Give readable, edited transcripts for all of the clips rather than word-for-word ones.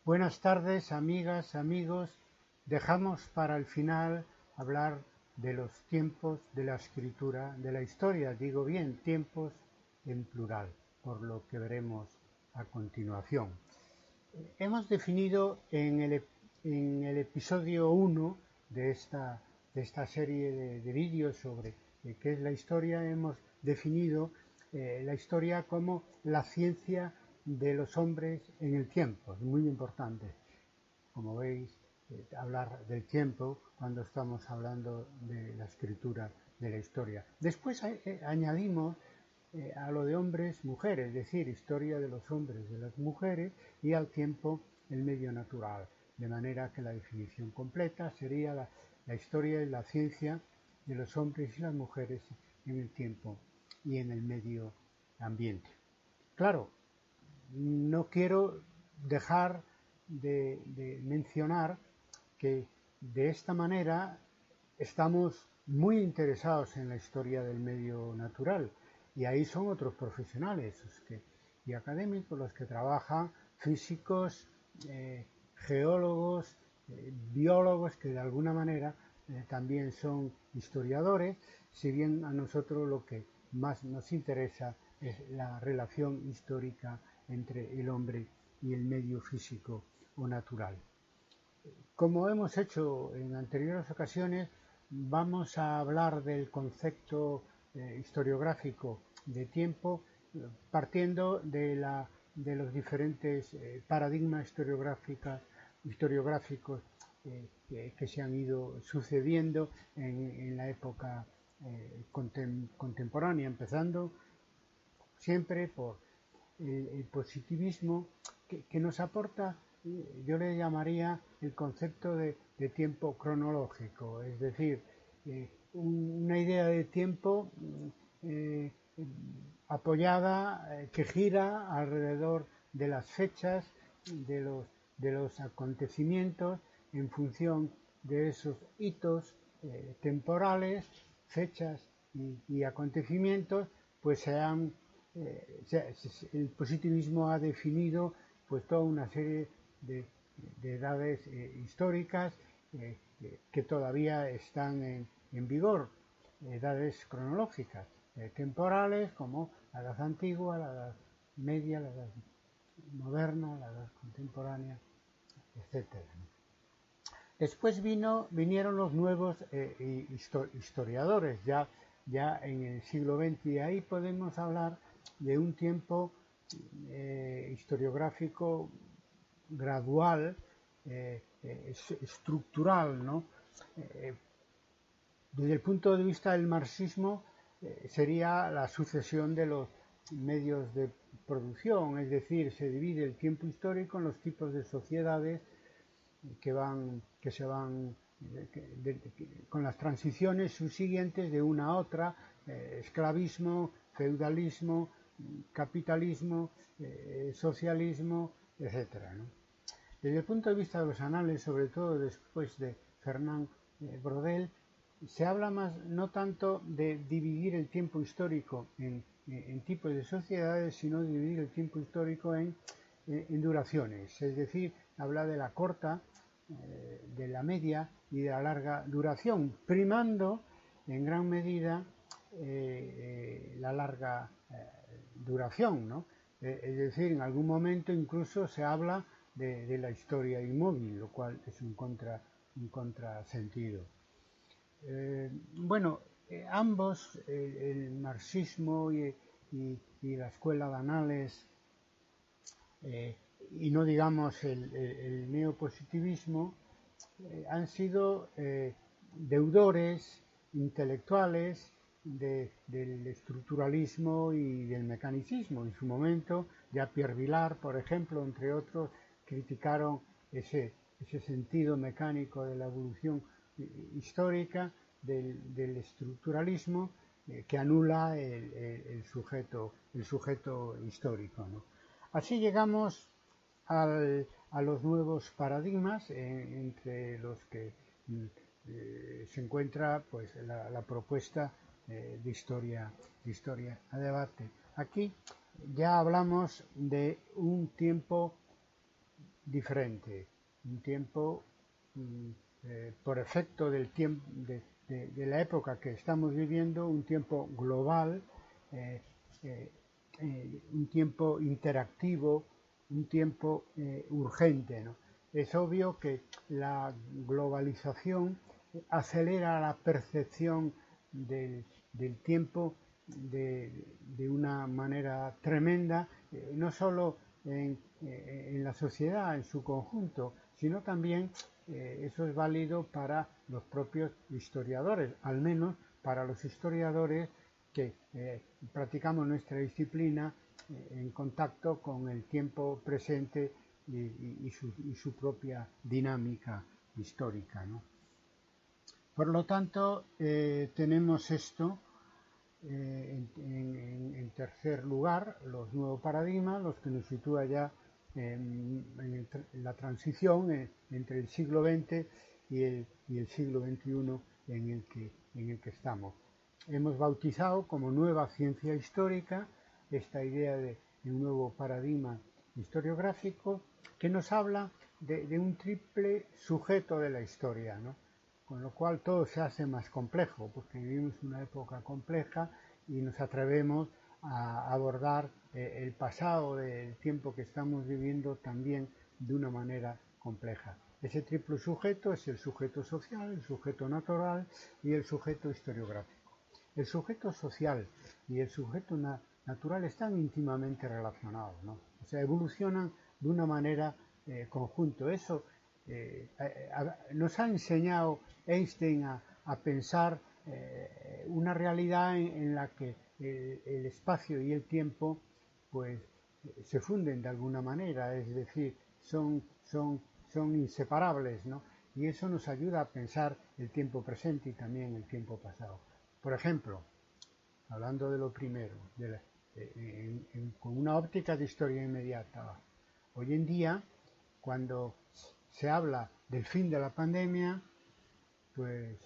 Buenas tardes, amigas, amigos. Dejamos para el final hablar de los tiempos de la escritura, de la historia, digo bien, tiempos en plural, por lo que veremos a continuación. Hemos definido en el episodio 1 de esta serie de vídeos sobre qué es la historia, hemos definido la historia como la ciencia de los hombres en el tiempo. Es muy importante, como veis, hablar del tiempo cuando estamos hablando de la escritura de la historia. Después añadimos a lo de hombres, mujeres, es decir, historia de los hombres, de las mujeres, y al tiempo el medio natural, de manera que la definición completa sería la historia y la ciencia de los hombres y las mujeres en el tiempo y en el medio ambiente. Claro, no quiero dejar de mencionar que de esta manera estamos muy interesados en la historia del medio natural, y ahí son otros profesionales y académicos los que trabajan, físicos, geólogos, biólogos, que de alguna manera también son historiadores, si bien a nosotros lo que más nos interesa es la relación histórica entre el hombre y el medio físico o natural. Como hemos hecho en anteriores ocasiones, vamos a hablar del concepto historiográfico de tiempo, partiendo de los diferentes paradigmas historiográficos que se han ido sucediendo en la época contemporánea, empezando siempre por el positivismo que nos aporta, yo le llamaría el concepto de tiempo cronológico, es decir, una idea de tiempo eh, apoyada, que gira alrededor de las fechas, de los acontecimientos, en función de esos hitos temporales, fechas y acontecimientos, pues el positivismo ha definido pues toda una serie de edades históricas que todavía están en vigor, edades cronológicas, temporales, como la edad antigua, la edad media, la edad moderna, la edad contemporánea, etcétera. Después vinieron los nuevos historiadores, ya en el siglo XX, y ahí podemos hablar de un tiempo historiográfico gradual, estructural, ¿no? Desde el punto de vista del marxismo, sería la sucesión de los medios de producción, es decir, se divide el tiempo histórico en los tipos de sociedades que se van con las transiciones subsiguientes de una a otra, esclavismo, feudalismo, capitalismo, socialismo, etcétera, ¿no? Desde el punto de vista de los anales, sobre todo después de Fernand Braudel, se habla más no tanto de dividir el tiempo histórico en tipos de sociedades, sino de dividir el tiempo histórico en duraciones, es decir, habla de la corta, de la media y de la larga duración, primando en gran medida la larga duración, ¿no? Es decir, en algún momento incluso se habla de la historia inmóvil, lo cual es un contrasentido. Bueno, ambos, el marxismo y la escuela de Anales, y no digamos el neopositivismo, han sido deudores intelectuales del estructuralismo y del mecanicismo. En su momento, ya Pierre Vilar, por ejemplo, entre otros, criticaron ese sentido mecánico de la evolución histórica del estructuralismo, que anula el sujeto histórico, ¿no? Así llegamos a los nuevos paradigmas, entre los que se encuentra pues la propuesta de historia a debate. Aquí ya hablamos de un tiempo diferente, un tiempo por efecto del tiempo de la época que estamos viviendo, un tiempo global, eh, eh, un tiempo interactivo, un tiempo urgente, ¿no? Es obvio que la globalización acelera la percepción del tiempo de una manera tremenda, no solo en la sociedad en su conjunto, sino también eso es válido para los propios historiadores, al menos para los historiadores que practicamos nuestra disciplina en contacto con el tiempo presente y su propia dinámica histórica, ¿no? Por lo tanto, tenemos esto en tercer lugar, los nuevos paradigmas, los que nos sitúa ya en la transición entre el siglo XX y el siglo XXI en el que estamos. Hemos bautizado como nueva ciencia histórica esta idea de un nuevo paradigma historiográfico que nos habla de un triple sujeto de la historia, ¿no? Con lo cual todo se hace más complejo, porque vivimos una época compleja y nos atrevemos a abordar el pasado del tiempo que estamos viviendo también de una manera compleja. Ese triple sujeto es el sujeto social, el sujeto natural y el sujeto historiográfico. El sujeto social y el sujeto natural están íntimamente relacionados, ¿no? O sea, evolucionan de una manera conjunto. Eso nos ha enseñado Einstein a pensar una realidad en la que el espacio y el tiempo pues se funden de alguna manera, es decir, son inseparables, ¿no? Y eso nos ayuda a pensar el tiempo presente y también el tiempo pasado. Por ejemplo, hablando de lo primero, con una óptica de historia inmediata, hoy en día, cuando se habla del fin de la pandemia, pues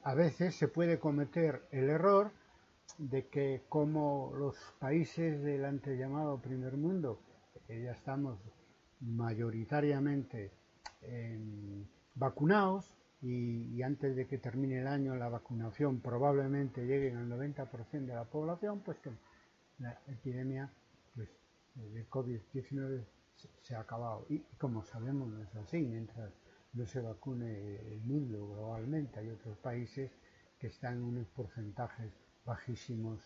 a veces se puede cometer el error de que como los países del antes llamado primer mundo, que ya estamos mayoritariamente vacunados y antes de que termine el año la vacunación probablemente llegue al 90% de la población, pues que la epidemia pues, de COVID-19 se ha acabado. Y como sabemos no es así, mientras no se vacune el mundo globalmente, hay otros países que están en unos porcentajes bajísimos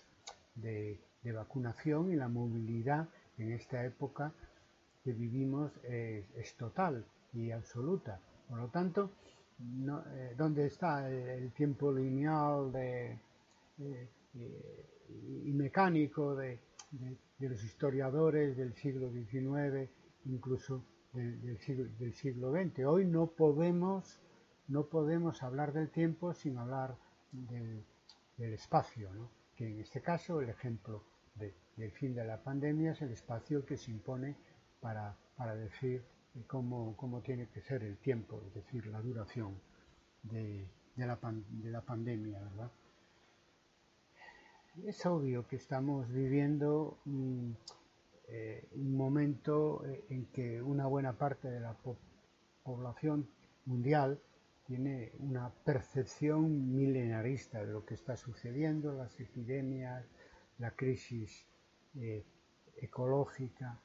de vacunación y la movilidad en esta época que vivimos es total y absoluta. Por lo tanto, no, ¿dónde está el tiempo lineal y mecánico de los historiadores del siglo XIX, incluso del siglo XX? Hoy no podemos hablar del tiempo sin hablar del espacio, ¿no? Que en este caso el ejemplo del fin de la pandemia es el espacio que se impone para decir cómo tiene que ser el tiempo, es decir, la duración de la pandemia, ¿verdad? Es obvio que estamos viviendo un momento en que una buena parte de la población mundial tiene una percepción milenarista de lo que está sucediendo, las epidemias, la crisis ecológica,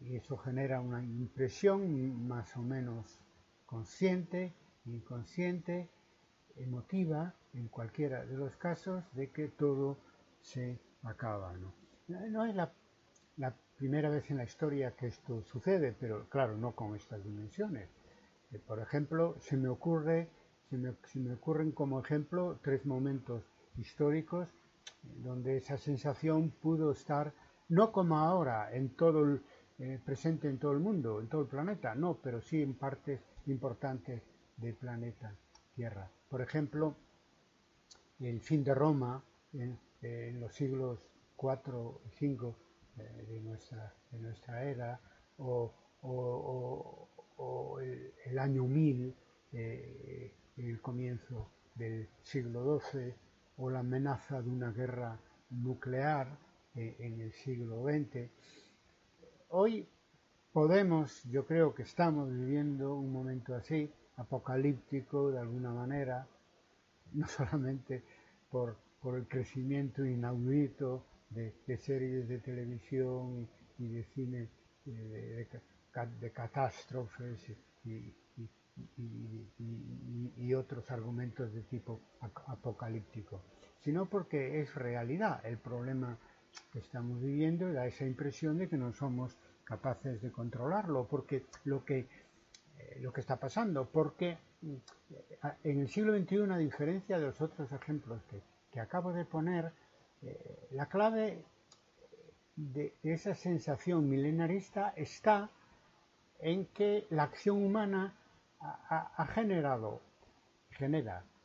y eso genera una impresión más o menos consciente, inconsciente, emotiva, en cualquiera de los casos, de que todo se acaba, ¿no? No es la primera vez en la historia que esto sucede, pero claro, no con estas dimensiones. Por ejemplo, se me ocurren como ejemplo tres momentos históricos donde esa sensación pudo estar, no como ahora, en todo presente en todo el mundo, en todo el planeta, no, pero sí en partes importantes del planeta Tierra. Por ejemplo, el fin de Roma en los siglos 4 y 5 de nuestra era, o el año 1000, el comienzo del siglo XII, o la amenaza de una guerra nuclear en el siglo XX. Hoy yo creo que estamos viviendo un momento así, apocalíptico de alguna manera, no solamente por el crecimiento inaudito de series de televisión y de cine de catástrofes y otros argumentos de tipo apocalíptico, sino porque es realidad el problema que estamos viviendo y da esa impresión de que no somos capaces de controlarlo, porque lo que está pasando, porque en el siglo XXI, a diferencia de los otros ejemplos que acabo de poner, la clave de esa sensación milenarista está en que la acción humana genera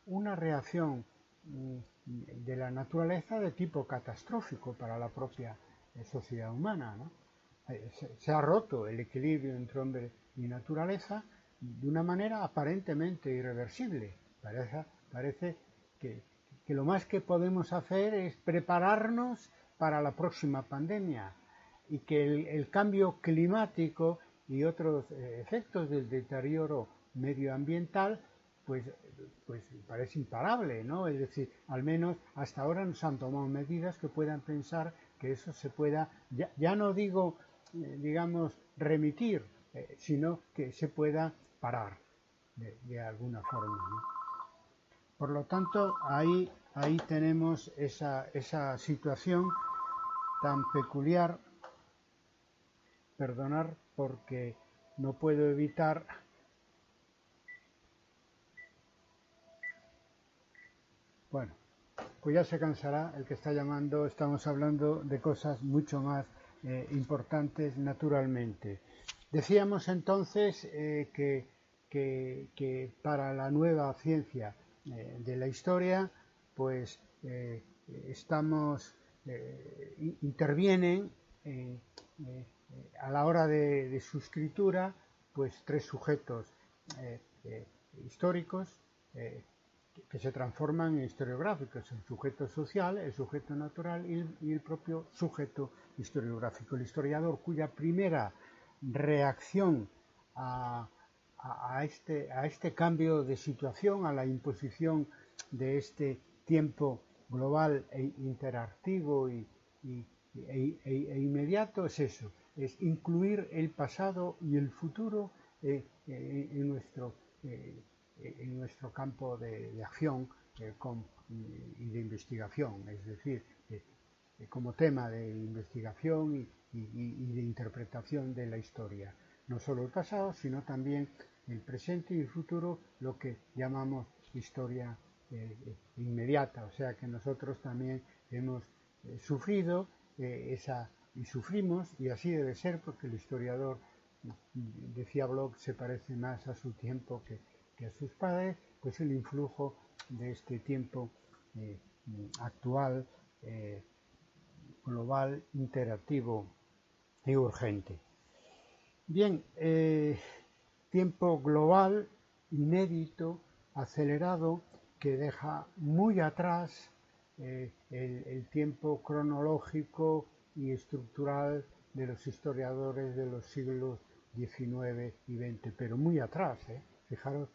una reacción de la naturaleza de tipo catastrófico para la propia sociedad humana, ¿no? Se ha roto el equilibrio entre hombre y naturaleza de una manera aparentemente irreversible. Parece que lo más que podemos hacer es prepararnos para la próxima pandemia y que el cambio climático y otros efectos del deterioro medioambiental pues parece imparable, ¿no? Es decir, al menos hasta ahora no se han tomado medidas que puedan pensar que eso se pueda, ya no digo, digamos, remitir, sino que se pueda parar de alguna forma, ¿no? Por lo tanto, ahí tenemos esa situación tan peculiar. Perdonar porque no puedo evitar bueno, pues ya se cansará el que está llamando. Estamos hablando de cosas mucho más importantes naturalmente. Decíamos entonces que para la nueva ciencia de la historia pues intervienen a la hora de su escritura pues tres sujetos históricos que se transforman en historiográficos: el sujeto social, el sujeto natural y el propio sujeto historiográfico. El historiador cuya primera reacción a este cambio de situación, a la imposición de este tiempo global e interactivo e inmediato, es eso, es incluir el pasado y el futuro en nuestro campo de acción y de investigación, es decir, como tema de investigación y de interpretación de la historia. No solo el pasado, sino también el presente y el futuro, lo que llamamos historia inmediata. O sea que nosotros también hemos sufrido y sufrimos, y así debe ser, porque el historiador, decía Bloch, se parece más a su tiempo que a sus padres, pues el influjo de este tiempo actual, global, interactivo y urgente. Bien, tiempo global, inédito, acelerado, que deja muy atrás el tiempo cronológico y estructural de los historiadores de los siglos XIX y XX, pero muy atrás, Fijaros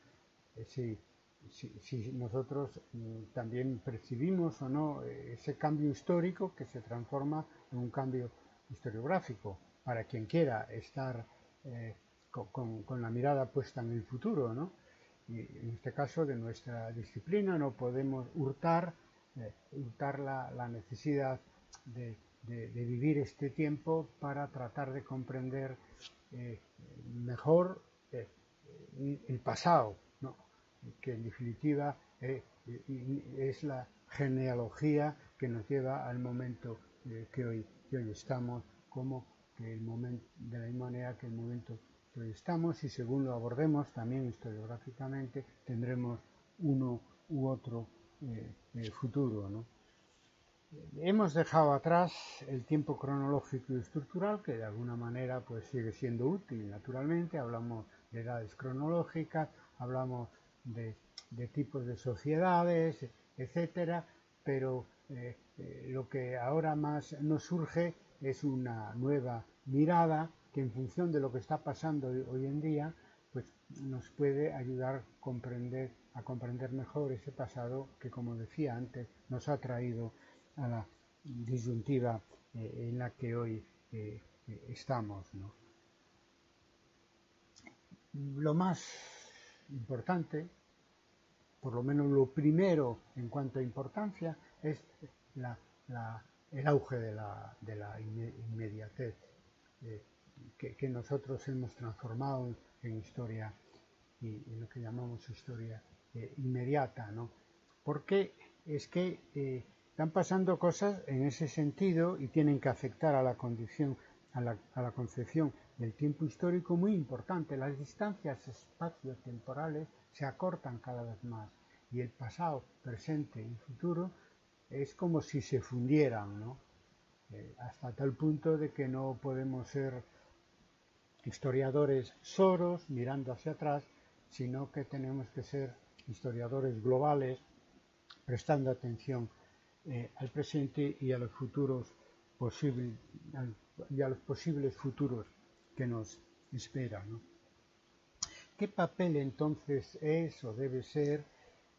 si nosotros también percibimos o no ese cambio histórico que se transforma en un cambio historiográfico para quien quiera estar con la mirada puesta en el futuro, ¿no? Y en este caso de nuestra disciplina no podemos hurtar la necesidad de vivir este tiempo para tratar de comprender mejor el pasado, ¿no? Que en definitiva es la genealogía que nos lleva al momento que hoy estamos, como que el momento, de la misma manera que el momento que hoy estamos, y según lo abordemos también historiográficamente tendremos uno u otro futuro, ¿no? Hemos dejado atrás el tiempo cronológico y estructural, que de alguna manera pues sigue siendo útil, naturalmente. Hablamos de edades cronológicas, hablamos de tipos de sociedades, etcétera, pero lo que ahora más nos surge es una nueva mirada que en función de lo que está pasando hoy en día, pues nos puede ayudar a comprender mejor ese pasado que, como decía antes, nos ha traído a la disyuntiva en la que hoy estamos, ¿no? Lo más importante, por lo menos lo primero en cuanto a importancia, es el auge de la inmediatez que nosotros hemos transformado en historia y en lo que llamamos historia inmediata, ¿no? Porque es que están pasando cosas en ese sentido y tienen que afectar a la condición, a la concepción del tiempo histórico muy importante. Las distancias espaciotemporales se acortan cada vez más y el pasado, presente y futuro es como si se fundieran, ¿no? Hasta tal punto de que no podemos ser historiadores soros mirando hacia atrás, sino que tenemos que ser historiadores globales prestando atención al presente y a los futuros y a los posibles futuros que nos esperan, ¿no? ¿Qué papel entonces es o debe ser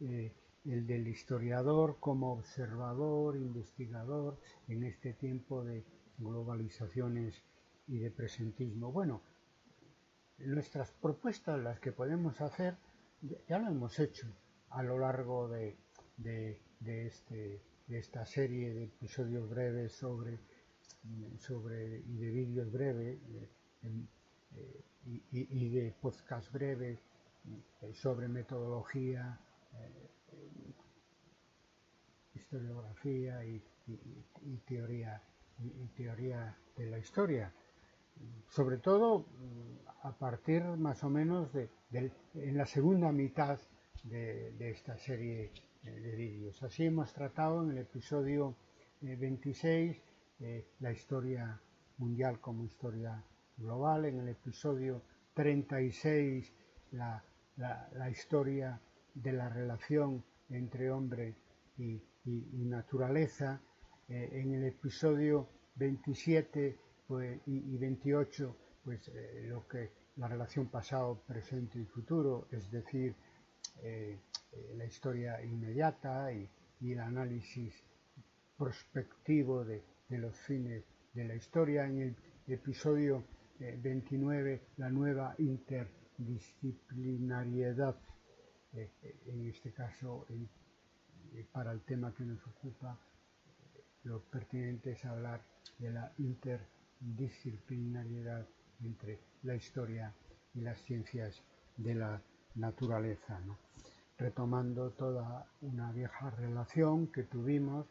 el del historiador como observador, investigador en este tiempo de globalizaciones y de presentismo? Bueno, nuestras propuestas, las que podemos hacer, ya lo hemos hecho a lo largo de esta serie de episodios breves y de vídeos breves y de podcast breves sobre metodología, historiografía y teoría de la historia. Sobre todo a partir más o menos en la segunda mitad de esta serie de vídeos. Así hemos tratado en el episodio 26 la historia mundial como historia global, en el episodio 36 la historia de la relación entre hombre y naturaleza, en el episodio 27 pues, y 28 pues la relación pasado, presente y futuro, es decir, la historia inmediata y el análisis prospectivo de los fines de la historia. En el episodio 29 la nueva interdisciplinariedad, en este caso para el tema que nos ocupa, lo pertinente es hablar de la interdisciplinariedad entre la historia y las ciencias de la naturaleza, ¿no? Retomando toda una vieja relación que tuvimos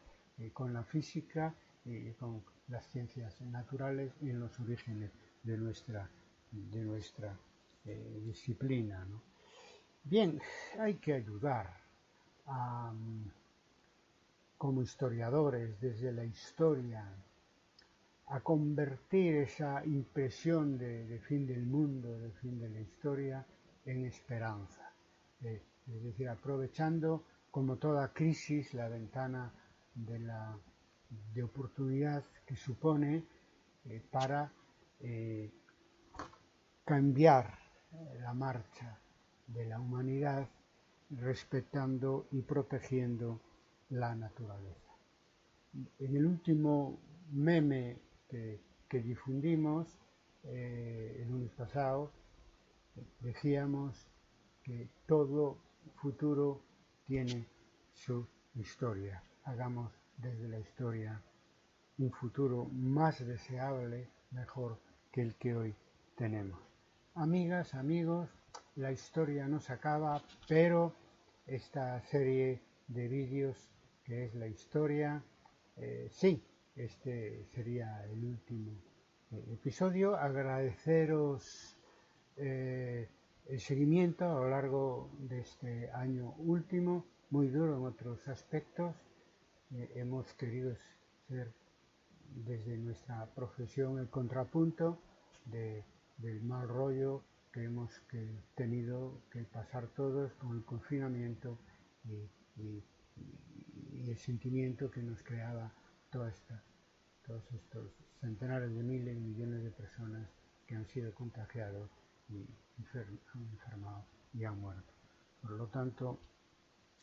con la física y con las ciencias naturales y en los orígenes de nuestra disciplina, ¿no? Bien, hay que ayudar como historiadores desde la historia a convertir esa impresión de fin del mundo, de fin de la historia, en esperanza. Es decir, aprovechando como toda crisis la ventana de oportunidad que supone para cambiar la marcha de la humanidad respetando y protegiendo la naturaleza. En el último meme que difundimos el lunes pasado, decíamos que todo futuro tiene su historia. Hagamos desde la historia un futuro más deseable, mejor que el que hoy tenemos. Amigas, amigos, la historia no se acaba, pero esta serie de vídeos que es la historia, sí, este sería el último episodio. Agradeceros el seguimiento a lo largo de este año último, muy duro en otros aspectos. Hemos querido ser desde nuestra profesión el contrapunto del mal rollo que hemos tenido que pasar todos con el confinamiento y el sentimiento que nos creaba todos estos centenares de miles y millones de personas que han sido contagiados y han enfermado y han muerto. Por lo tanto,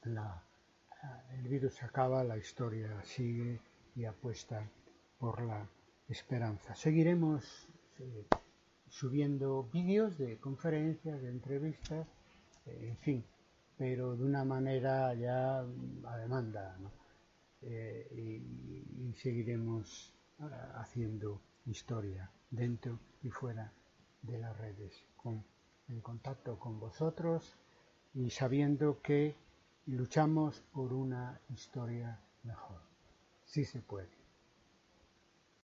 el virus acaba, la historia sigue y apuesta por la esperanza. Seguiremos subiendo vídeos de conferencias, de entrevistas, en fin, pero de una manera ya a demanda, ¿no? Y seguiremos haciendo historia dentro y fuera de las redes, en contacto con vosotros y sabiendo que luchamos por una historia mejor. Sí se puede.